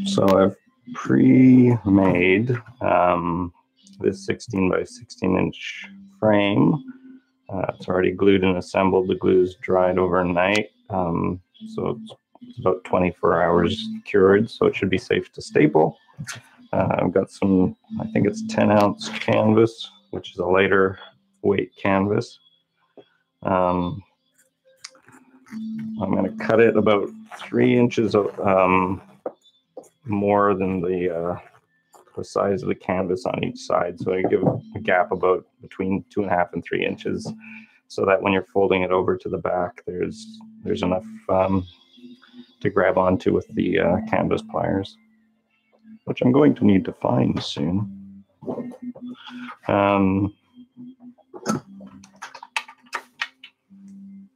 So I've pre-made this 16 by 16 inch frame. It's already glued and assembled. The glue's dried overnight, so it's about 24 hours cured, so it should be safe to staple. I've got some, I think it's 10-ounce canvas, which is a lighter weight canvas. I'm going to cut it about 3 inches more than the size of the canvas on each side. So I give a gap about between 2.5 and 3 inches, so that when you're folding it over to the back, there's enough to grab onto with the canvas pliers, which I'm going to need to find soon.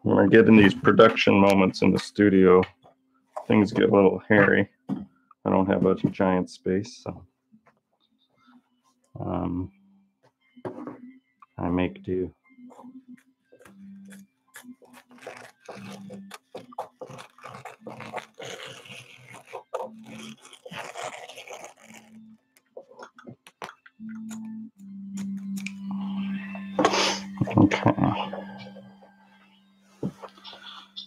When I get in these production moments in the studio, things get a little hairy. I don't have a giant space, so I make do. Okay.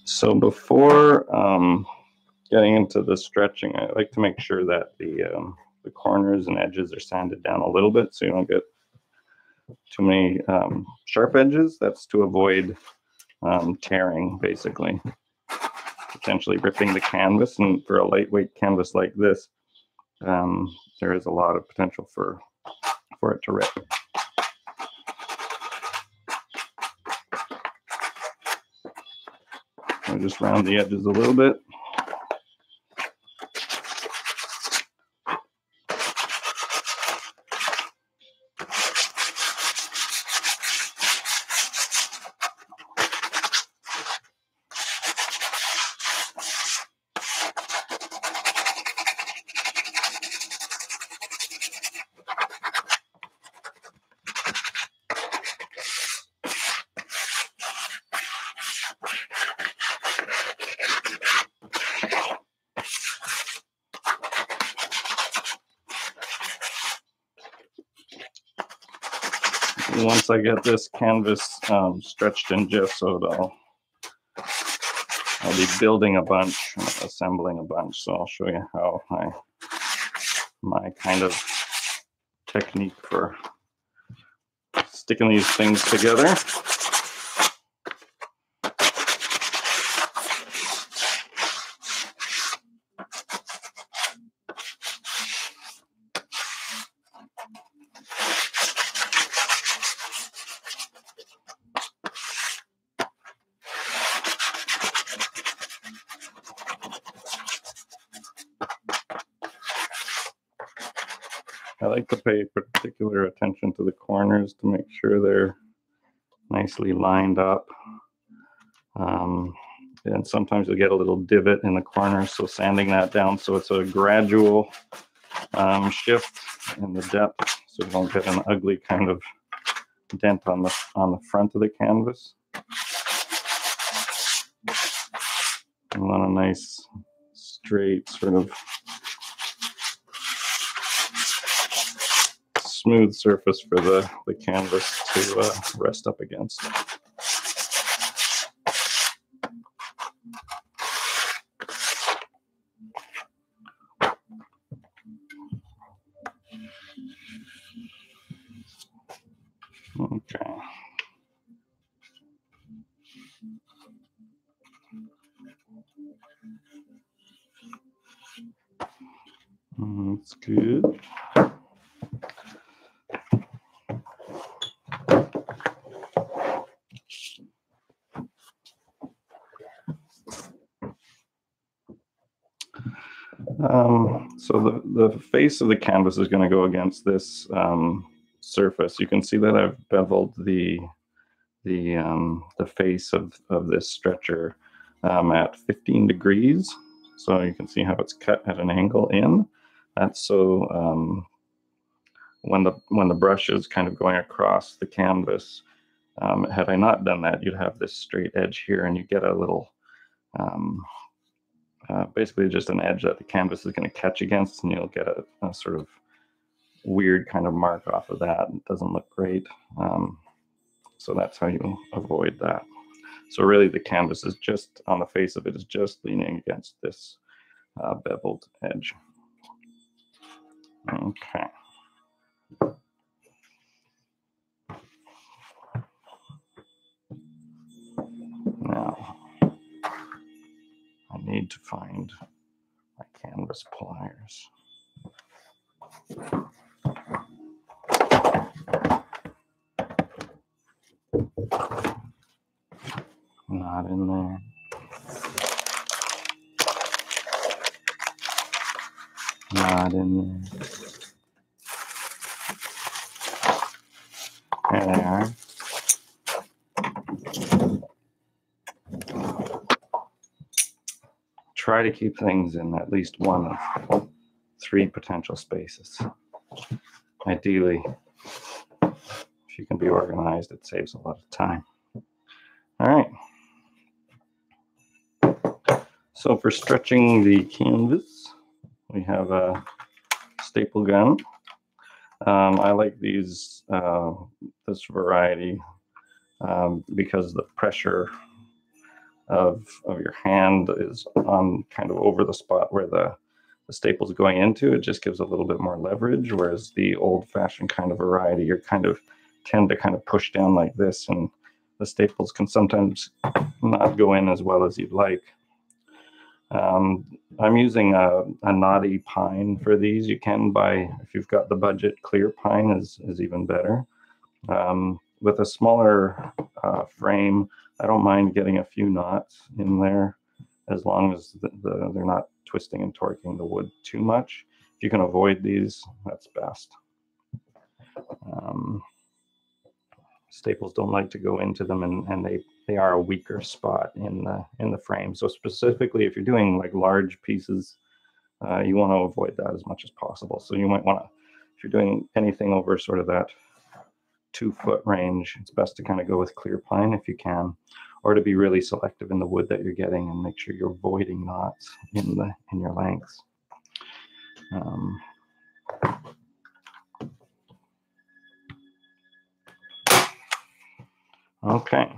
So before getting into the stretching, I like to make sure that the corners and edges are sanded down a little bit, so you don't get too many sharp edges. That's to avoid tearing, basically, potentially ripping the canvas. And for a lightweight canvas like this, there is a lot of potential for it to rip. I just round the edges a little bit. Once I get this canvas stretched in gesso, I'll be building a bunch, assembling a bunch. So I'll show you how my kind of technique for sticking these things together. I like to pay particular attention to the corners to make sure they're nicely lined up. And sometimes you'll get a little divot in the corner, so sanding that down so it's a gradual shift in the depth, so you don't get an ugly kind of dent on the front of the canvas. And on a nice straight sort of smooth surface for the canvas to rest up against. Okay. That's good. So the face of the canvas is going to go against this surface. You can see that I've beveled the the face of this stretcher at 15 degrees. So you can see how it's cut at an angle in. That's so when the brush is kind of going across the canvas, had I not done that, you'd have this straight edge here, and you get a little, basically just an edge that the canvas is going to catch against, and you'll get a sort of weird kind of mark off of that. It doesn't look great. So that's how you avoid that. So really the canvas is just, on the face of it, is just leaning against this beveled edge. Okay. Now, I need to find my canvas pliers. Not in there. Not in there. There they are. Try to keep things in at least one of 3 potential spaces. Ideally, if you can be organized, it saves a lot of time. All right. So for stretching the canvas, we have a staple gun. I like these, this variety, because the pressure of your hand is on kind of over the spot where the staple's going into. It just gives a little bit more leverage, whereas the old-fashioned kind of variety, you're tend to kind of push down like this, and the staples can sometimes not go in as well as you'd like. I'm using a knotty pine for these. You can buy, if you've got the budget, clear pine is even better. With a smaller frame, I don't mind getting a few knots in there, as long as they're not twisting and torquing the wood too much. If you can avoid these, that's best. Staples don't like to go into them, and they are a weaker spot in the frame. So specifically, if you're doing like large pieces, you want to avoid that as much as possible. So you might want to, if you're doing anything over sort of that 2-foot range, it's best to kind of go with clear pine if you can, or to be really selective in the wood that you're getting and make sure you're avoiding knots in your lengths. Okay,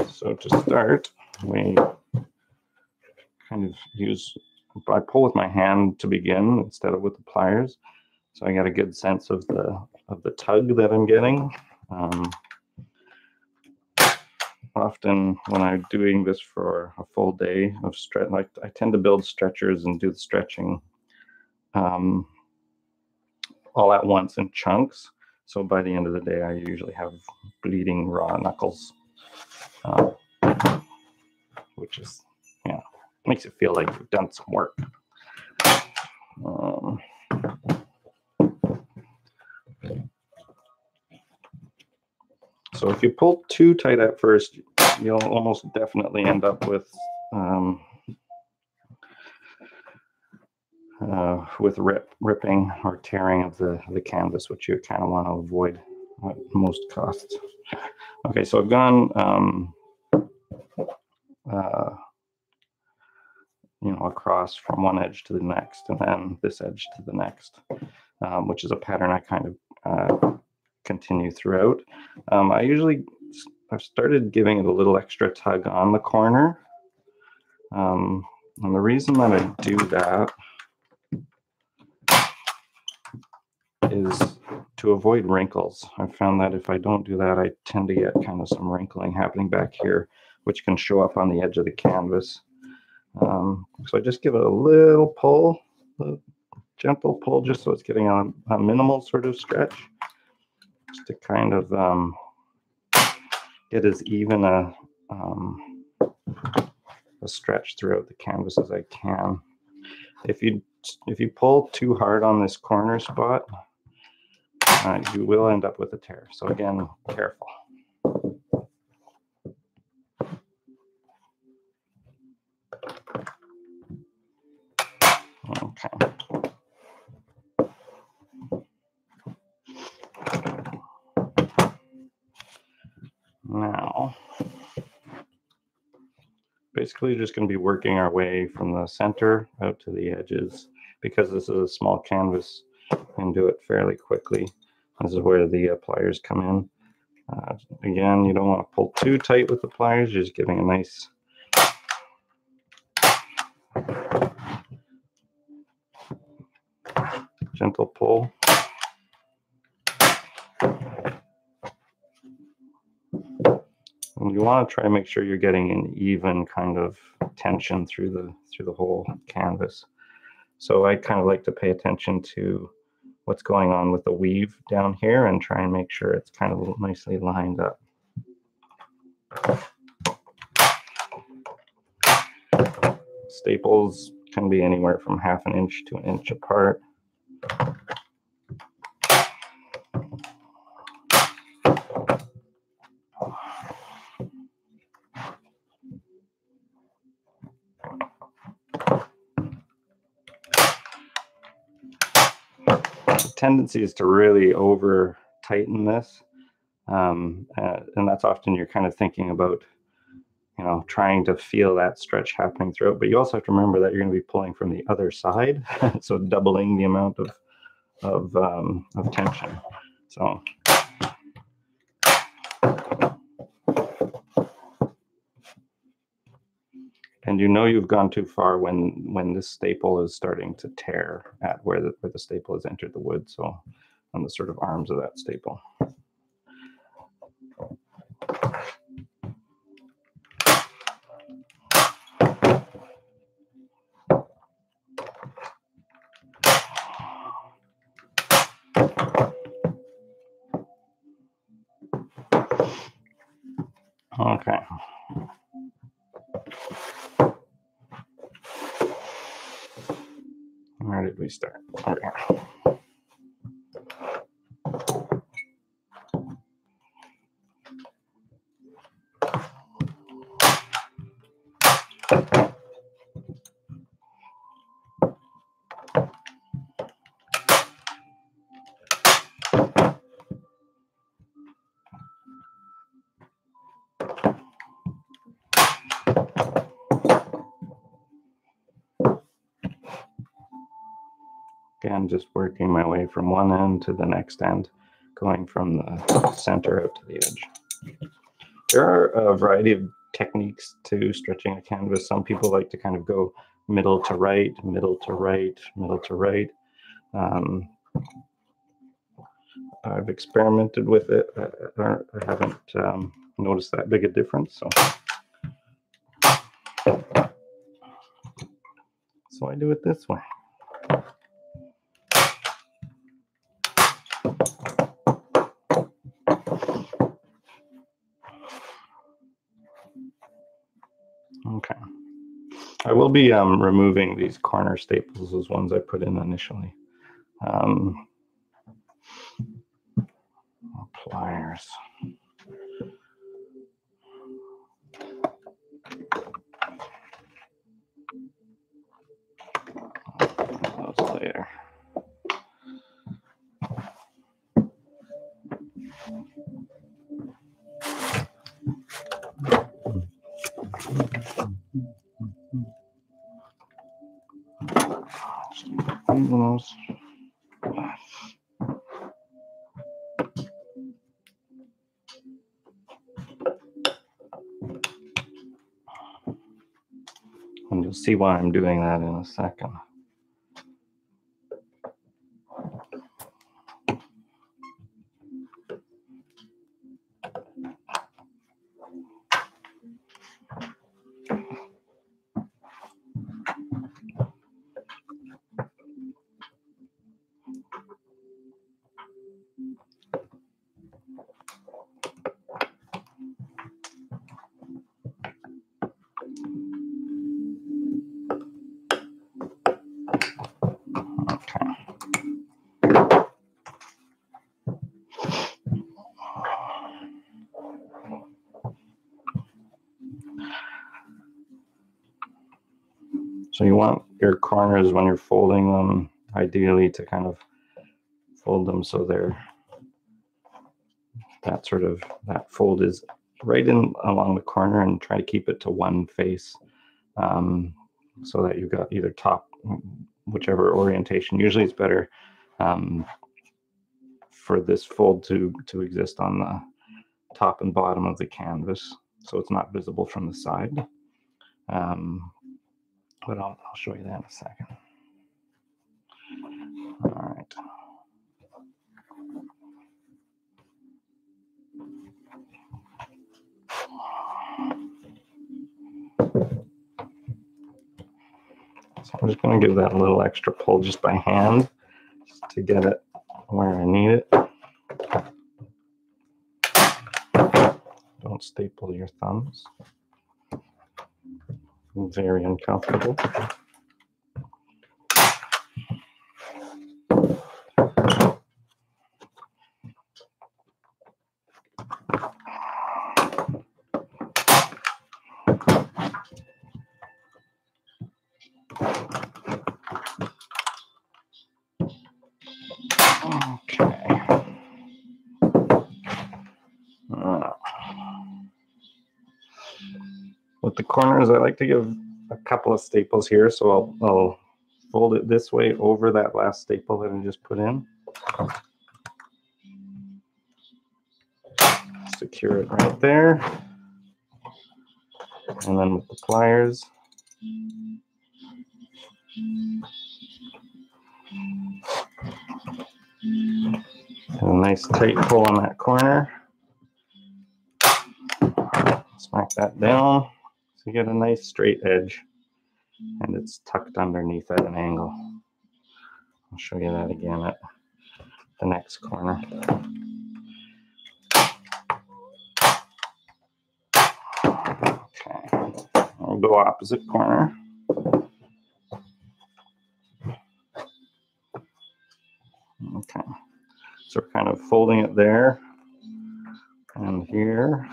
so to start, we kind of I pull with my hand to begin instead of with the pliers, so I get a good sense of the tug that I'm getting. Often when I'm doing this for a full day of stretch, like I tend to build stretchers and do the stretching all at once in chunks. So by the end of the day, I usually have bleeding raw knuckles, which is, makes it feel like you've done some work. So if you pull too tight at first, you'll almost definitely end up with ripping or tearing of the canvas, which you kind of want to avoid at most costs. Okay, so I've gone across from one edge to the next, and then this edge to the next, which is a pattern I kind of continue throughout. I've started giving it a little extra tug on the corner, and the reason that I do that is to avoid wrinkles. I've found that if I don't do that, I tend to get kind of some wrinkling happening back here, which can show up on the edge of the canvas. So I just give it a little pull, a gentle pull, just so it's getting a minimal sort of stretch, just to kind of get as even a stretch throughout the canvas as I can. If you pull too hard on this corner spot, you will end up with a tear. So again, careful. basically just going to be working our way from the center out to the edges. Because this is a small canvas, you can do it fairly quickly. This is where the pliers come in. Again, you don't want to pull too tight with the pliers, you're just giving a nice gentle pull. And you want to try to make sure you're getting an even kind of tension through the whole canvas. So I kind of like to pay attention to what's going on with the weave down here and try and make sure it's kind of nicely lined up. Staples can be anywhere from ½ an inch to 1 inch apart. The tendency is to really over tighten this, and that's often you're kind of thinking about, you know, trying to feel that stretch happening throughout, but you also have to remember that you're going to be pulling from the other side, so doubling the amount of tension. So and you know you've gone too far when this staple is starting to tear at where the staple has entered the wood, so on the sort of arms of that staple. Okay. Where did we start? Over here. Again, just working my way from one end to the next end, going from the center out to the edge. There are a variety of techniques to stretching a canvas. Some people like to kind of go middle to right, middle to right, middle to right. I've experimented with it. I haven't noticed that big a difference. So I do it this way. Okay. I will be removing these corner staples, those ones I put in initially. Pliers. Those later. And you'll see why I'm doing that in a second. So you want your corners, when you're folding them, ideally to kind of fold them so they're that fold is right in along the corner, and try to keep it to one face so that you've got either top, whichever orientation. Usually it's better for this fold to exist on the top and bottom of the canvas, so it's not visible from the side. But I'll show you that in a second. All right. So I'm just going to give that a little extra pull just by hand, just to get it where I need it. Don't staple your thumbs. Very uncomfortable. Okay. With the corners, I like to give a couple of staples here, so I'll fold it this way over that last staple that I just put in. Secure it right there. And then with the pliers, and a nice tight pull on that corner. Smack that down so you get a nice straight edge, and it's tucked underneath at an angle. I'll show you that again at the next corner. Okay, I'll go opposite corner. Okay, so we're kind of folding it there and here.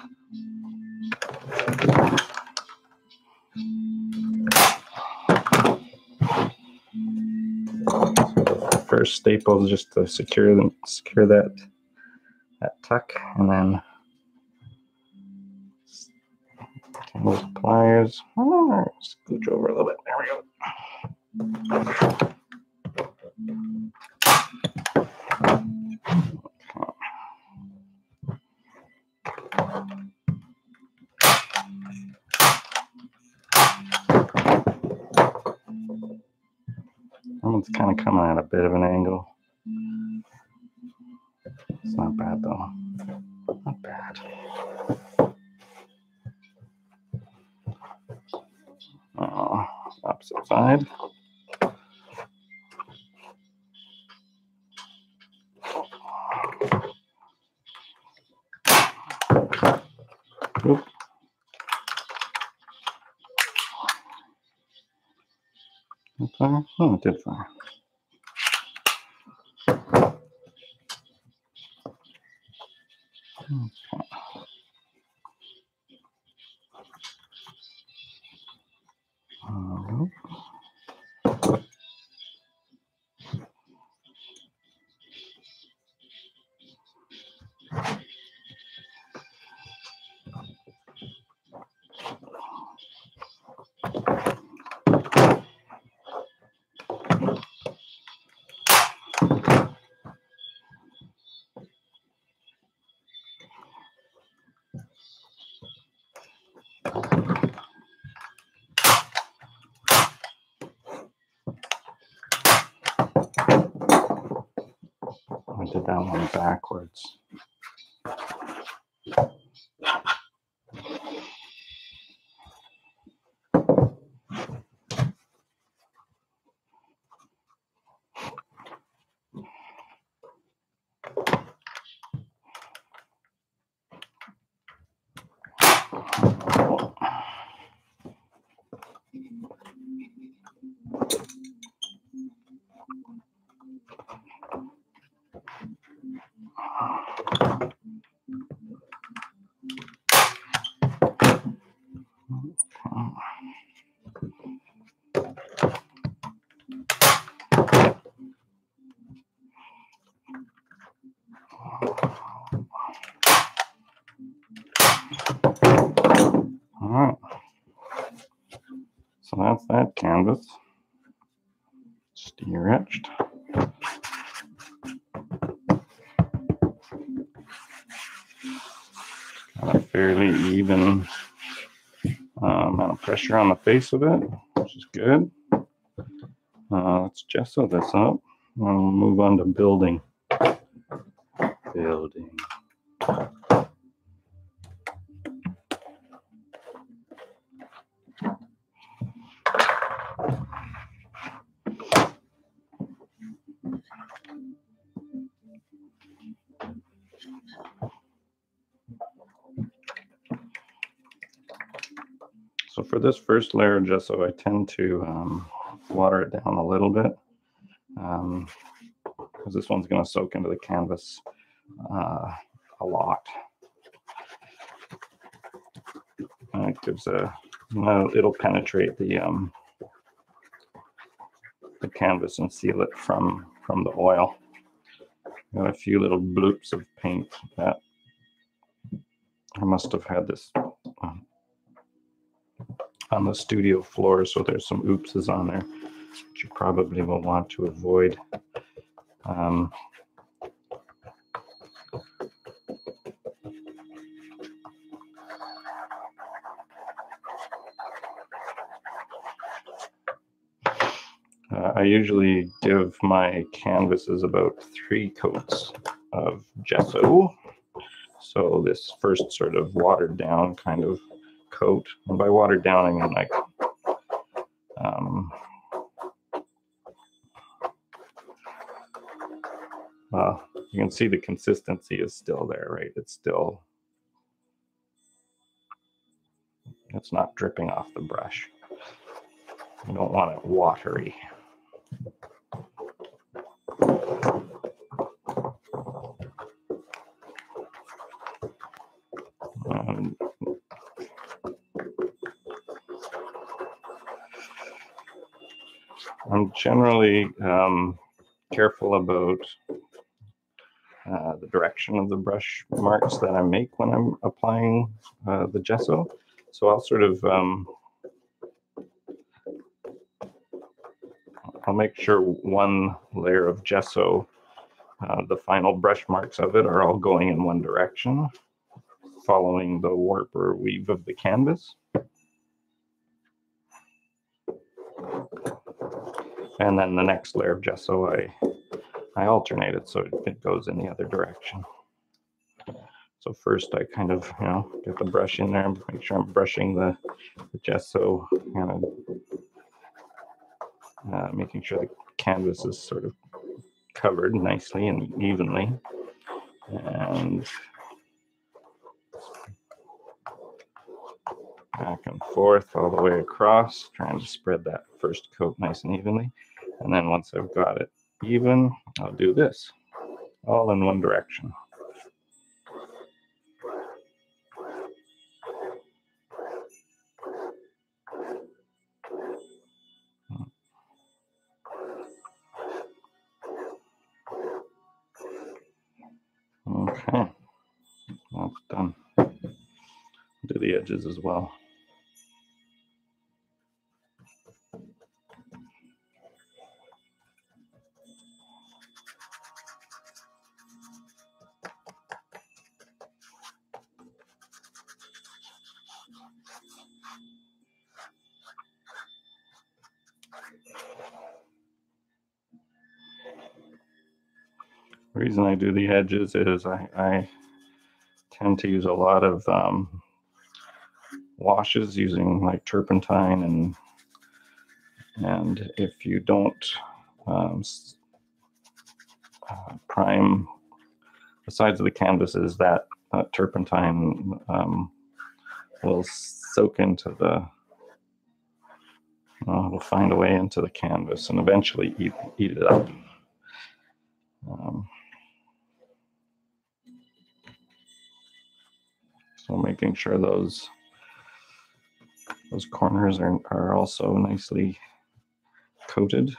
First staple is just to secure that tuck, and then with the pliers, scooch over a little bit. There we go. That one's kind of coming at a bit of an angle. It's not bad though. Not bad. Opposite side. Oop. Fire? Oh, it did fire. Okay. I did that one backwards. So that's that canvas. Stretched. Got a fairly even amount of pressure on the face of it, which is good. Let's gesso this up. We'll move on to building. So for this first layer of gesso, I tend to water it down a little bit because this one's going to soak into the canvas a lot. It gives it'll penetrate the canvas and seal it from the oil. Got a few little bloops of paint that I must have had this on the studio floor, so there's some oopses on there which you probably will want to avoid. I usually give my canvases about 3 coats of gesso. So this first sort of watered down kind of coat, and by watered down I mean like well, you can see the consistency is still there, right? It's not dripping off the brush. You don't want it watery. I'm generally careful about the direction of the brush marks that I make when I'm applying the gesso. So I'll sort of I'll make sure one layer of gesso, the final brush marks of it are all going in one direction, following the warp or weave of the canvas. And then the next layer of gesso, I alternate it so it goes in the other direction. So first I kind of, get the brush in there and make sure I'm brushing the gesso, kind of making sure the canvas is sort of covered nicely and evenly. And back and forth all the way across, trying to spread that first coat nice and evenly. And then once I've got it even, I'll do this, all in one direction. Okay, that's done. Do the edges as well. The reason I do the edges is I tend to use a lot of washes using like turpentine, and if you don't prime the sides of the canvases, that turpentine will soak into it'll find a way into the canvas and eventually eat it up. So making sure those corners are also nicely coated.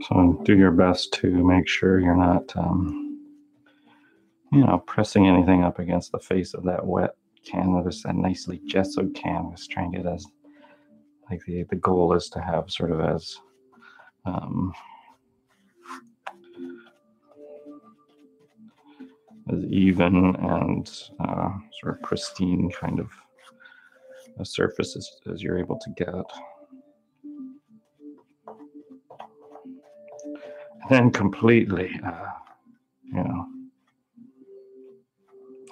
So do your best to make sure you're not, pressing anything up against the face of that wet canvas, that nicely gessoed canvas. Try and get as, like the goal is to have sort of as even and sort of pristine kind of a surface as you're able to get. And then completely,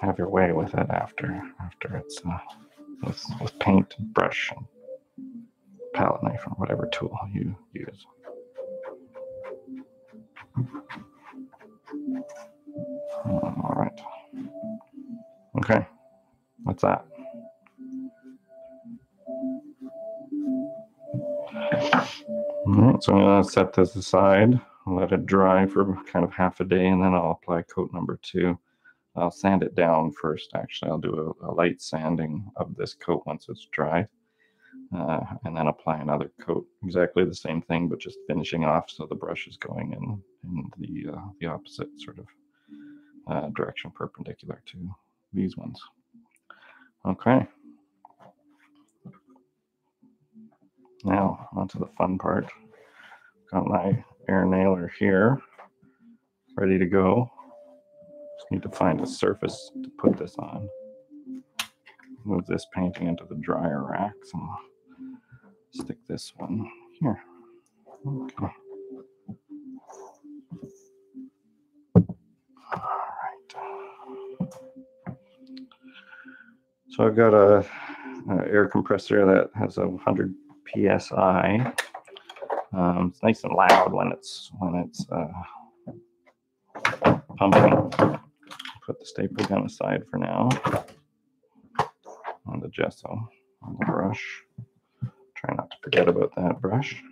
have your way with it after it's with paint and brush and palette knife or whatever tool you use. All right. Okay. What's that? All right, so I'm going to set this aside, let it dry for kind of half a day, and then I'll apply coat number 2. I'll sand it down first, actually. I'll do a light sanding of this coat once it's dry, and then apply another coat. Exactly the same thing, but just finishing off so the brush is going in the opposite sort of direction, perpendicular to these ones. Okay. Now, onto the fun part. Got my air nailer here, ready to go. Just need to find a surface to put this on. Move this painting into the dryer racks and stick this one here. Okay. All right. So I've got a air compressor that has 100 psi. It's nice and loud when it's pumping. Put the staple gun aside for now. On the gesso on the brush. Try not to forget about that brush.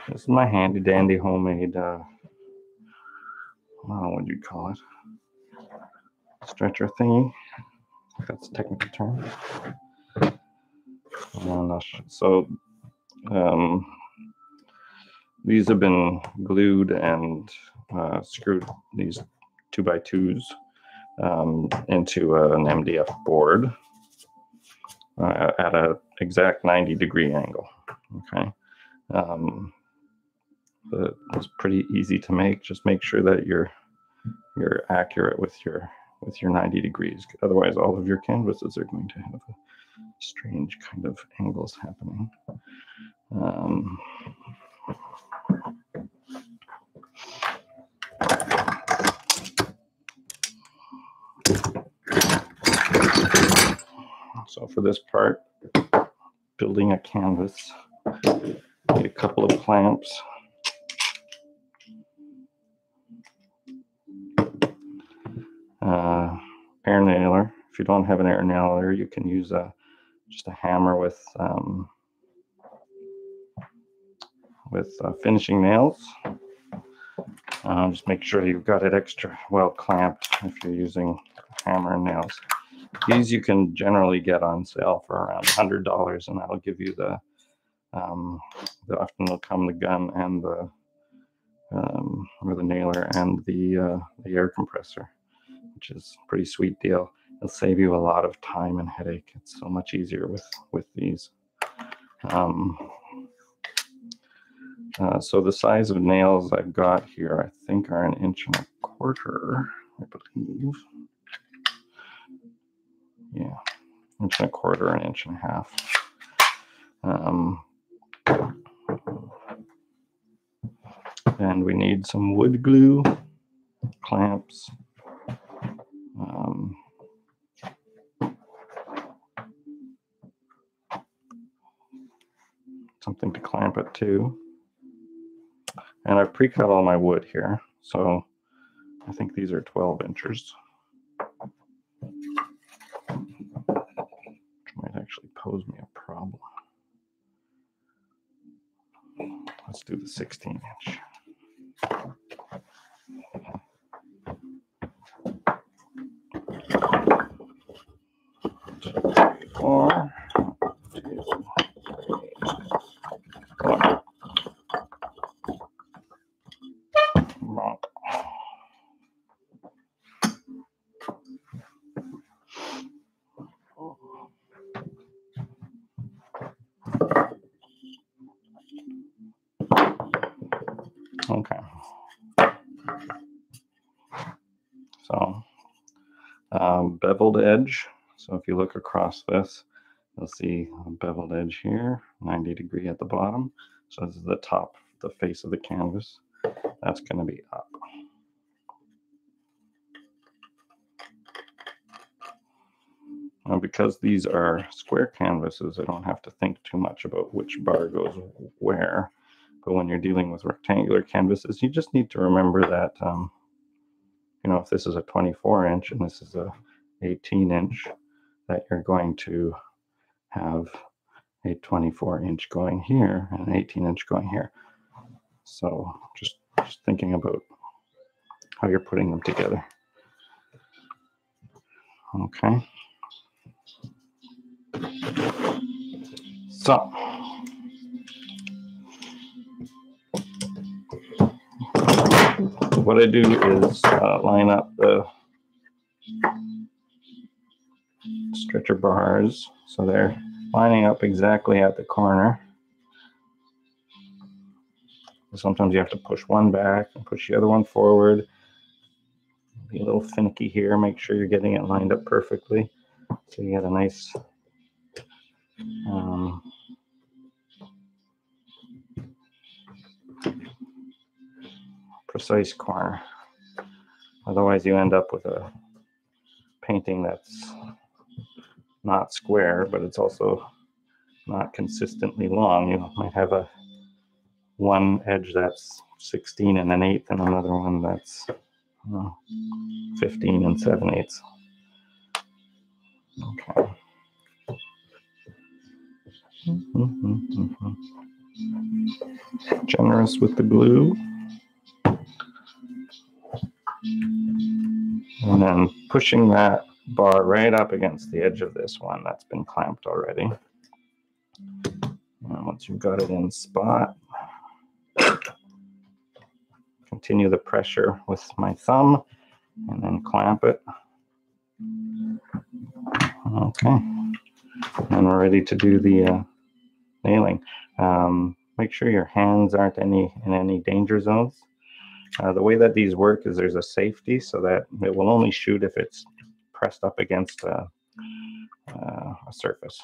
This is my handy dandy homemade, I don't know what you'd call it, stretcher thingy. That's a technical term. So these have been glued and screwed, these 2x2s, into an MDF board at an exact 90-degree angle. Okay. But it's pretty easy to make. Just make sure that you're accurate with your 90 degrees. Otherwise, all of your canvases are going to have strange kind of angles happening. So for this part, building a canvas, need a couple of clamps. Air nailer. If you don't have an air nailer, you can use just a hammer with finishing nails. Just make sure you've got it extra well clamped if you're using hammer and nails. These you can generally get on sale for around $100, and that'll give you the often will come the gun and the or the nailer and the air compressor, which is a pretty sweet deal. It'll save you a lot of time and headache. It's so much easier with these. So the size of nails I've got here, I think, are 1.25 inches, I believe. Yeah, 1.25 inches, 1.5 inches. And we need some wood glue, clamps, something to clamp it to. And I've pre-cut all my wood here, so I think these are 12 inches. Which might actually pose me a problem. Let's do the 16-inch. Four, 2, 3, 4. Okay. So, beveled edge. So if you look across this, you'll see a beveled edge here, 90° at the bottom. So this is the top, the face of the canvas. That's going to be up. Now, because these are square canvases, I don't have to think too much about which bar goes where. But when you're dealing with rectangular canvases, you just need to remember that, you know, if this is a 24-inch and this is a 18-inch, that you're going to have a 24-inch going here and an 18-inch going here. So just thinking about how you're putting them together. Okay. So what I do is line up the stretcher bars so they're lining up exactly at the corner. Sometimes you have to push one back and push the other one forward. Be a little finicky here. Make sure you're getting it lined up perfectly so you get a nice precise corner. Otherwise you end up with a painting that's not square, but it's also not consistently long. You might have one edge that's 16 1/8 and another one that's 15 7/8. Okay. Generous with the glue. And then pushing that bar right up against the edge of this one that's been clamped already. And once you've got it in spot, continue the pressure with my thumb and then clamp it. Okay. And we're ready to do the nailing. Make sure your hands aren't in any danger zones. The way that these work is there's a safety so that it will only shoot if it's pressed up against a surface.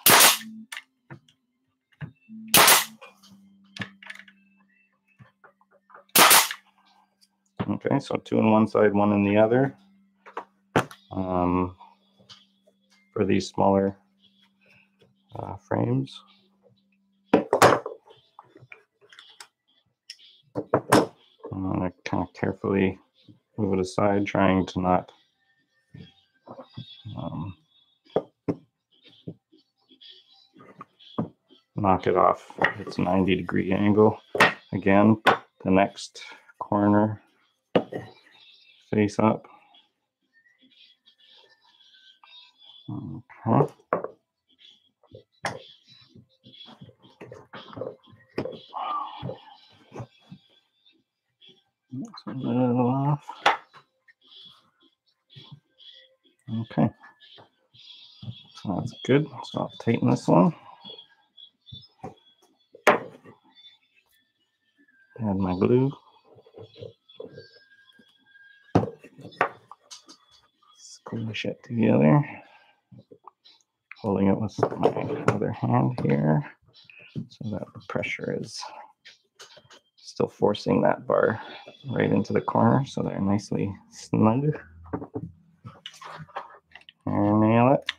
Okay, so 2 on one side, 1 on the other. For these smaller frames. I'm going to kind of carefully move it aside, trying to not knock it off its 90-degree angle. Again, the next corner face up. Okay. That's a little off. Okay. So that's good. So I'll tighten this one. Add my glue. Squish it together. Holding it with my other hand here so that the pressure is still forcing that bar right into the corner so they're nicely snug. And nail it.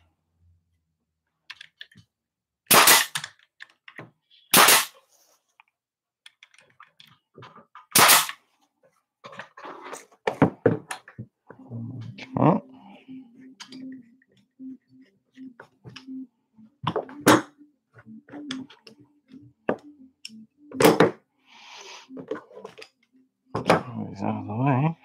Okay. Move these out of the way.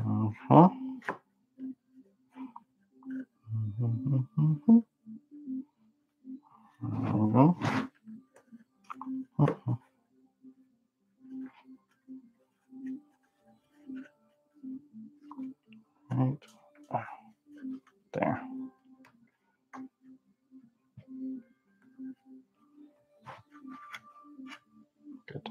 Okay. There we go. Right there. Good.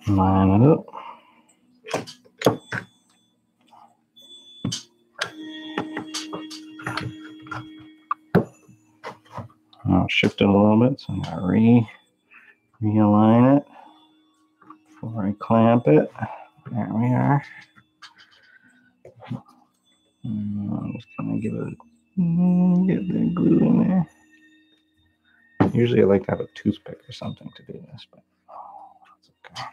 Line it up. I'll shift it a little bit, so I'm gonna realign it before I clamp it. There we are. And I'm just gonna get the glue in there. Usually I like to have a toothpick or something to do this, but that's okay.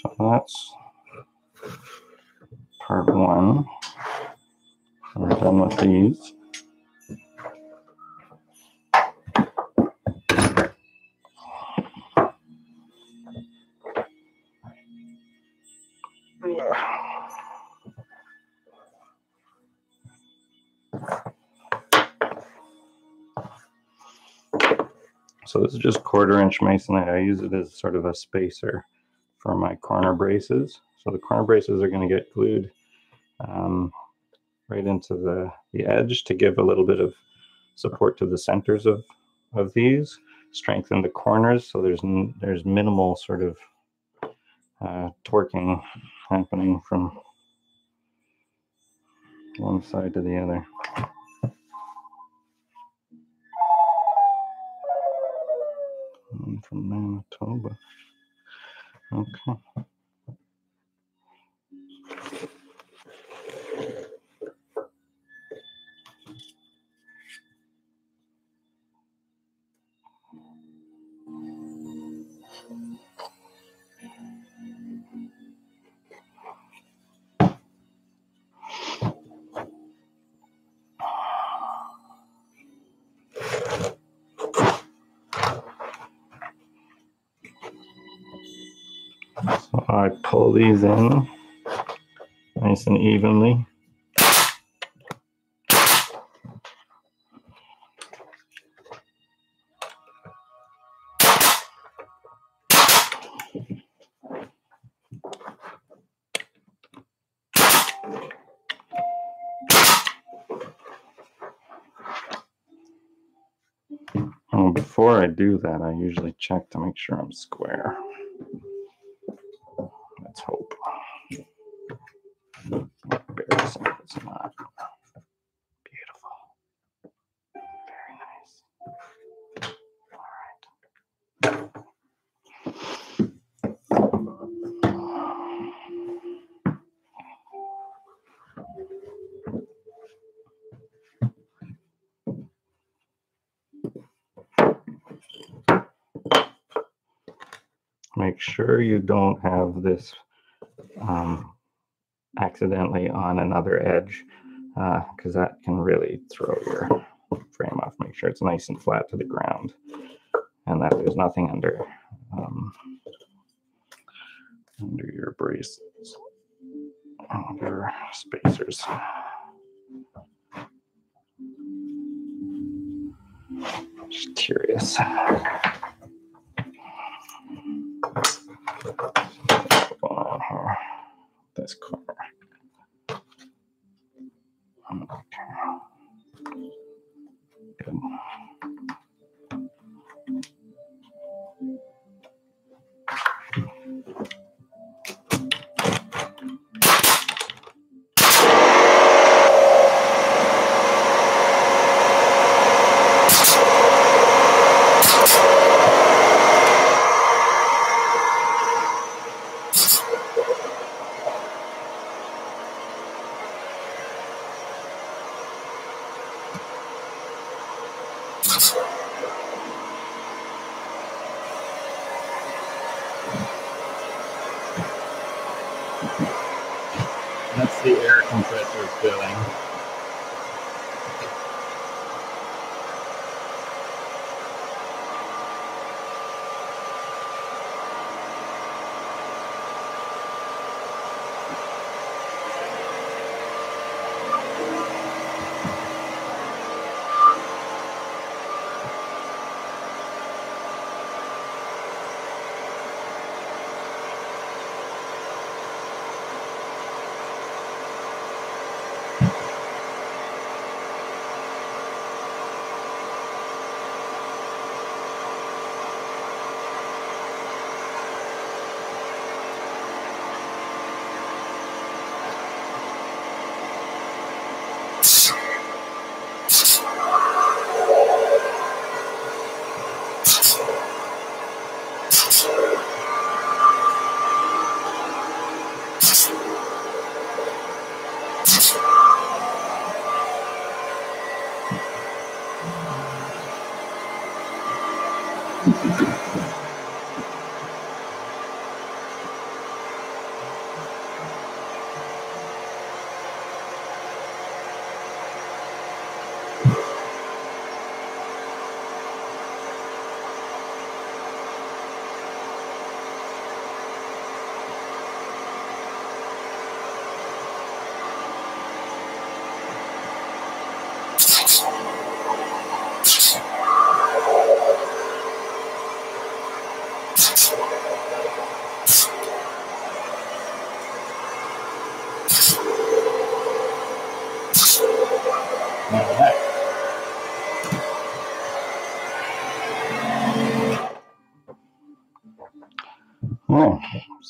So that's part one. We're done with these. So this is just 1/4-inch masonite. I use it as sort of a spacer for my corner braces. So the corner braces are going to get glued right into the edge to give a little bit of support to the centers of these, strengthen the corners so there's minimal sort of torquing happening from one side to the other. From Manitoba. Okay. So I pull these in nice and evenly. And before I do that, I usually check to make sure I'm square. Let's hope. Embarrassing if it's not. Beautiful. Very nice. All right. Make sure you don't have this accidentally on another edge, because that can really throw your frame off. Make sure it's nice and flat to the ground and that there's nothing under your braces, your spacers. Just curious. What's going on here? This corner. Okay. Good. That's the air compressor filling.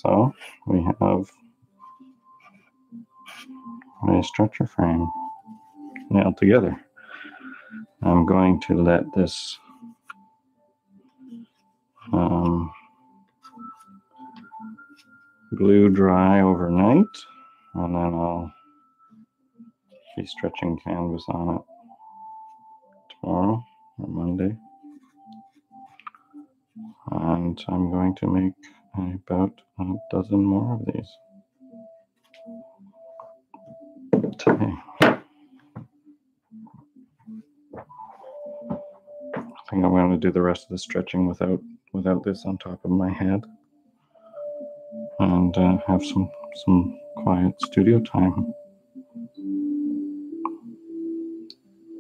So we have a stretcher frame nailed together. I'm going to let this glue dry overnight, and then I'll be stretching canvas on it tomorrow or Monday. And I'm going to make about a dozen more of these today. I think I'm going to do the rest of the stretching without this on top of my head, and have some quiet studio time.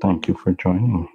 Thank you for joining.